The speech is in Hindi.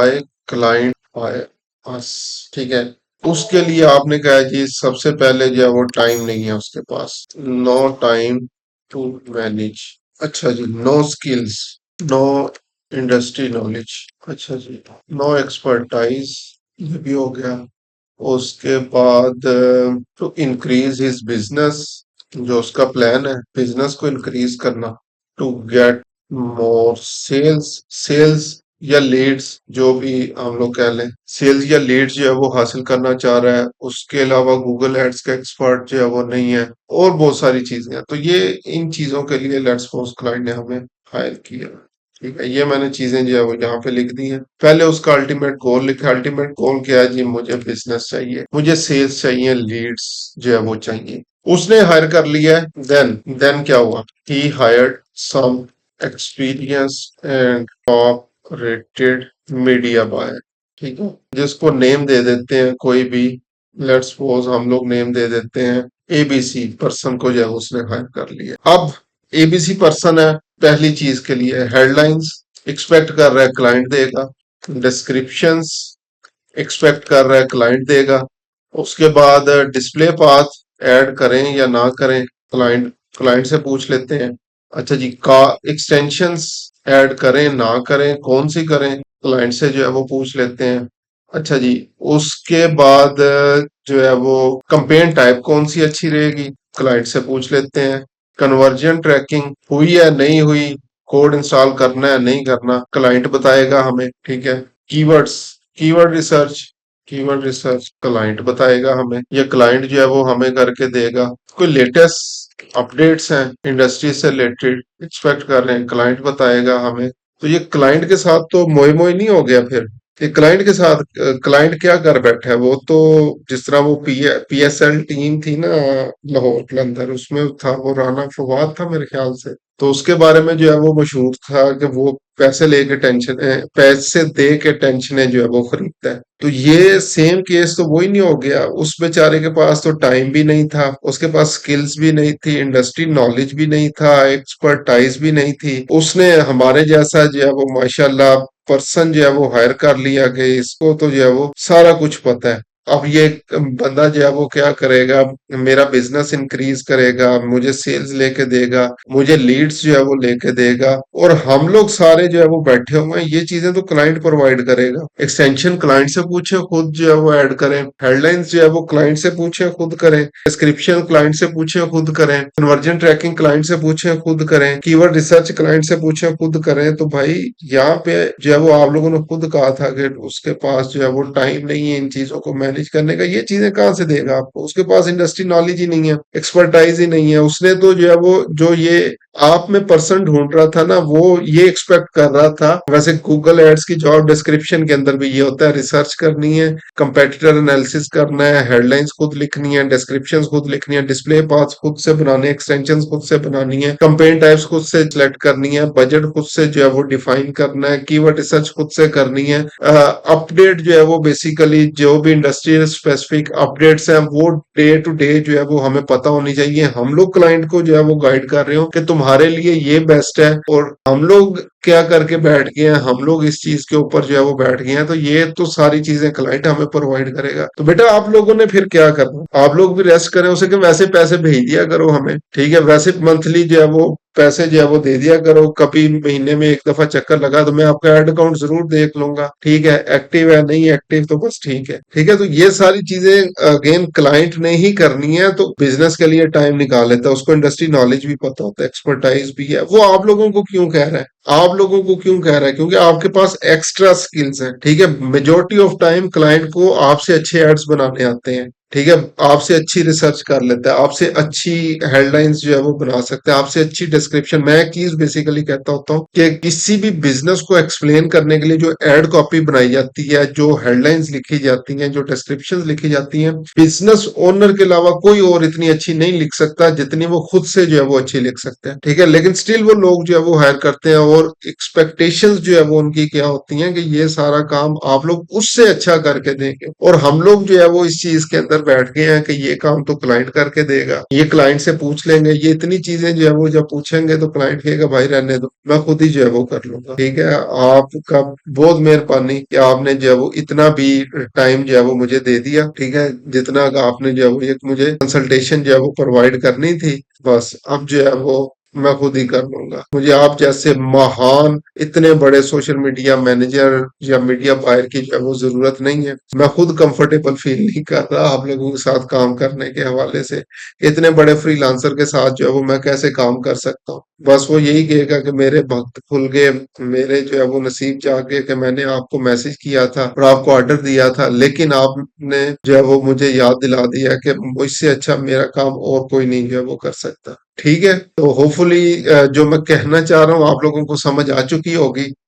बाय क्लाइंट बाय अस, ठीक है। उसके लिए आपने कहा जी सबसे पहले जो है वो टाइम नहीं है उसके पास, नो टाइम टू मैनेज। अच्छा जी, no skills, no industry knowledge, अच्छा जी, नो एक्सपर्टाइज, ये भी हो गया। उसके बाद टू इंक्रीज हिज बिजनेस, जो उसका प्लान है बिजनेस को इंक्रीज करना, to get more sales, sales या लीड्स, जो भी हम लोग कह लें, सेल्स या लीड्स जो है वो हासिल करना चाह रहा है। उसके अलावा गूगल एड्स का एक्सपर्ट जो है वो नहीं है, और बहुत सारी चीजें हैं। तो ये इन चीजों के लिए लेट्स सपोज क्लाइंट ने हमें हायर किया, ठीक है। ये मैंने चीजें जो है वो यहाँ पे लिख दी हैं। पहले उसका अल्टीमेट गोल लिखा। अल्टीमेट गोल क्या है जी, मुझे बिजनेस चाहिए, मुझे सेल्स चाहिए, लीड्स जो है वो चाहिए। उसने हायर कर लिया है। देन क्या हुआ, he hired some experience and top rated media buyer, ठीक है। जिसको नेम दे देते हैं कोई भी, लेट्स सपोज हम लोग नेम दे देते हैं एबीसी पर्सन को, जो है उसने हायर कर लिया। अब एबीसी पर्सन है, पहली चीज के लिए हेडलाइंस एक्सपेक्ट कर रहा है क्लाइंट देगा, डिस्क्रिप्शंस एक्सपेक्ट कर रहा है क्लाइंट देगा। उसके बाद डिस्प्ले पाथ ऐड करें या ना करें, क्लाइंट क्लाइंट से पूछ लेते हैं। अच्छा जी, का एक्सटेंशंस ऐड करें ना करें, कौन सी करें, क्लाइंट से जो है वो पूछ लेते हैं। अच्छा जी, उसके बाद जो है वो कंपेन टाइप कौन सी अच्छी रहेगी, क्लाइंट से पूछ लेते हैं। कन्वर्जन ट्रैकिंग हुई है नहीं हुई, कोड इंस्टॉल करना है नहीं करना, क्लाइंट बताएगा हमें, ठीक है। Keywords, keyword research, keyword research client बताएगा हमें, या क्लाइंट जो है वो हमें करके देगा। कोई लेटेस्ट अपडेट्स हैं इंडस्ट्री से रिलेटेड एक्सपेक्ट कर रहे हैं, क्लाइंट बताएगा हमें। तो ये क्लाइंट के साथ तो मोई मोई नहीं हो गया फिर। ये क्लाइंट के साथ, क्लाइंट क्या कर बैठा है, वो तो जिस तरह वो पीएसएल टीम थी ना लाहौर के अंदर, उसमें था वो राना फवाद था मेरे ख्याल से। तो उसके बारे में जो है वो मशहूर था कि वो पैसे लेके टेंशन, पैसे दे के टेंशनें जो है वो खरीदता है। तो ये सेम केस तो वही नहीं हो गया। उस बेचारे के पास तो टाइम भी नहीं था, उसके पास स्किल्स भी नहीं थी, इंडस्ट्री नॉलेज भी नहीं था, एक्सपर्टाइज भी नहीं थी। उसने हमारे जैसा जो है वो माशाल्लाह पर्सन जो है वो हायर कर लिया कि इसको तो जो है वो सारा कुछ पता है। अब ये बंदा जो है वो क्या करेगा, मेरा बिजनेस इंक्रीज करेगा, मुझे सेल्स लेके देगा, मुझे लीड्स जो है वो लेके देगा, और हम लोग सारे जो है वो बैठे हुए हैं। ये चीजें तो क्लाइंट प्रोवाइड करेगा। एक्सटेंशन क्लाइंट से पूछे खुद जो है वो ऐड करें, हेडलाइंस जो है वो क्लाइंट से पूछे खुद करें, डिस्क्रिप्शन क्लाइंट से पूछे खुद करें, कन्वर्जन ट्रैकिंग क्लाइंट से पूछे खुद करें, कीवर्ड रिसर्च क्लाइंट से पूछे खुद करें। तो भाई यहाँ पे जो है वो आप लोगों ने खुद कहा था कि उसके पास जो है वो टाइम नहीं है इन चीजों को मैनेज करने का। ये चीजें कहाँ से देगा आपको, उसके पास इंडस्ट्री नॉलेज ही नहीं है, एक्सपर्टाइज ही नहीं है। उसने तो जो है वो जो ये आप में पर्सन ढूंढ रहा था ना, वो ये एक्सपेक्ट कर रहा था। वैसे गूगल एड्स की जॉब डिस्क्रिप्शन के अंदर भी ये होता है, रिसर्च करनी है, कंपेटिटर एनालिसिस करना है, हेडलाइंस खुद लिखनी है, डिस्क्रिप्शंस खुद लिखनी है, डिस्प्ले पाथ्स खुद से बनाने, एक्सटेंशंस खुद से बनानी है, कंपेन टाइप्स खुद से सिलेक्ट करनी है, बजट खुद से जो है वो डिफाइन करना है, कीवर्ड रिसर्च खुद से करनी है। अपडेट जो है वो बेसिकली जो भी इंडस्ट्रियल स्पेसिफिक अपडेट्स हैं वो डे टू डे जो है वो हमें पता होनी चाहिए। हम लोग क्लाइंट को जो है वो गाइड कर रहे हो कि तुम्हारे लिए ये बेस्ट है, और हम लोग क्या करके बैठ गए हैं, हम लोग इस चीज के ऊपर जो है वो बैठ गए हैं। तो ये तो सारी चीजें क्लाइंट हमें प्रोवाइड करेगा। तो बेटा आप लोगों ने फिर क्या करना, आप लोग भी रेस्ट करें उसे कि वैसे पैसे भेज दिया करो हमें, ठीक है। वैसे मंथली जो है वो पैसे जो है वो दे दिया करो, कभी महीने में एक दफा चक्कर लगा तो मैं आपका एड अकाउंट जरूर देख लूंगा, ठीक है। एक्टिव है नहीं एक्टिव तो बस ठीक है, ठीक है। तो ये सारी चीजें अगेन क्लाइंट ने ही करनी है। तो बिजनेस के लिए टाइम निकाल लेता है, उसको इंडस्ट्री नॉलेज भी पता होता है, एक्सपर्टाइज भी है। वो आप लोगों को क्यों कह रहा है, आप लोगों को क्यों कह रहा है, क्योंकि आपके पास एक्स्ट्रा स्किल्स हैं, ठीक है। मेजोरिटी ऑफ टाइम क्लाइंट को आपसे अच्छे एड्स बनाने आते हैं, ठीक है। आपसे अच्छी रिसर्च कर लेता है, आपसे अच्छी हेडलाइंस जो है वो बना सकता है, आपसे अच्छी डिस्क्रिप्शन। मैं एक चीज बेसिकली कहता होता हूँ कि किसी भी बिजनेस को एक्सप्लेन करने के लिए जो एड कॉपी बनाई जाती है, जो हेडलाइंस लिखी जाती हैं, जो डिस्क्रिप्शन लिखी जाती हैं, बिजनेस ओनर के अलावा कोई और इतनी अच्छी नहीं लिख सकता जितनी वो खुद से जो है वो अच्छी लिख सकते हैं, ठीक है। लेकिन स्टिल वो लोग जो है वो हायर करते हैं, और एक्सपेक्टेशंस जो है वो उनकी क्या होती हैं कि ये सारा काम आप लोग उससे अच्छा करके देंगे। और हम लोग जो है वो इस चीज के अंदर अंदर बैठ गए हैं कि ये काम तो क्लाइंट करके देगा, ये क्लाइंट से पूछ लेंगे, ये इतनी चीजें जो है वो जब पूछेंगे तो क्लाइंट कहेगा भाई रहने दो, मैं खुद ही जो है वो कर लूंगा। ठीक है, आपका बहुत मेहरबानी कि आपने जो है वो इतना भी टाइम जो है वो मुझे दे दिया। ठीक है, जितना आपने जो है वो एक मुझे कंसल्टेशन जो है वो प्रोवाइड करनी थी, बस अब जो है वो मैं खुद ही कर लूंगा। मुझे आप जैसे महान इतने बड़े सोशल मीडिया मैनेजर या मीडिया बायर की जो है वो जरूरत नहीं है। मैं खुद कंफर्टेबल फील नहीं कर रहा आप लोगों के साथ काम करने के हवाले से। इतने बड़े फ्रीलांसर के साथ जो है वो मैं कैसे काम कर सकता हूँ। बस वो यही कहेगा कि मेरे भक्त खुल गए, मेरे जो है वो नसीब जागे कि मैंने आपको मैसेज किया था और आपको ऑर्डर दिया था, लेकिन आपने जो है वो मुझे याद दिला दिया कि मुझसे अच्छा मेरा काम और कोई नहीं जो है वो कर सकता। ठीक है, तो होपफुली जो मैं कहना चाह रहा हूँ आप लोगों को समझ आ चुकी होगी।